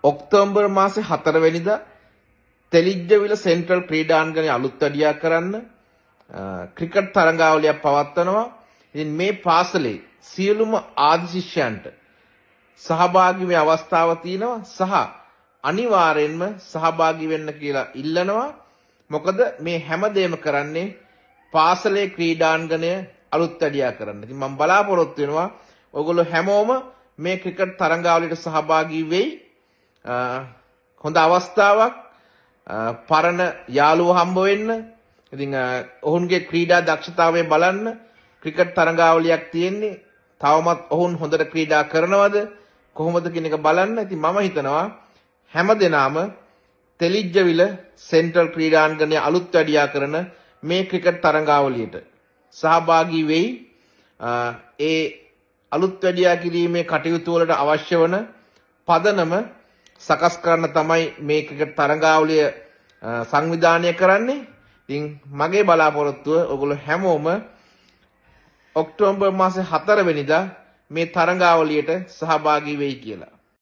October මාසේ 4 වෙනිදා Telijjawila central ක්‍රීඩාංගණයේ අලුත් වැඩියා කරන්න ක්‍රිකට් තරඟාවලියක් පවත්වනවා. ඉතින් මේ පාසලේ සියලුම ආදි ශිෂ්‍යයන්ට සහභාගී වෙන්න අවස්ථාව තියෙනවා සහ අනිවාර්යෙන්ම සහභාගී වෙන්න කියලා ඉල්ලනවා. මොකද මේ හැමදේම කරන්නේ පාසලේ ක්‍රීඩාංගණය අලුත් වැඩියා කරන්න. ඉතින් මම බලාපොරොත්තු වෙනවා ඔයගොල්ලෝ හැමෝම මේ ක්‍රිකට් තරඟාවලියට සහභාගී වෙයි. හොඳ අවස්ථාවක් පරණ යාළුවෝ හම්බ වෙන්න. ඉතින් ඔවුන්ගේ ක්‍රීඩා දක්ෂතාවය බලන්න ක්‍රිකට් තරඟාවලියක් තියෙන්නේ. තවමත් ඔවුන් හොඳට ක්‍රීඩා කරනවද කොහොමද කියන එක බලන්න. ඉතින් මම හිතනවා හැමදෙනාම තෙලිජ්ජවිල සෙන්ට්‍රල් ක්‍රීඩාංගණයේ අලුත් වැඩියා කරන මේ ක්‍රිකට් තරඟාවලියට සහභාගී වෙයි. ඒ අලුත් වැඩියා කිරීමේ කටයුතු වලට අවශ්‍ය වන පදනම සකස් කරන්න තමයි මේ ක්‍රිකට් තරඟාවලිය සංවිධානය කරන්නේ. ඉතින් මගේ බලාපොරොත්තුව ඔයගොල්ලෝ හැමෝම ඔක්තෝබර් මාසේ 4 වෙනිදා මේ තරඟාවලියට සහභාගී වෙයි කියලා.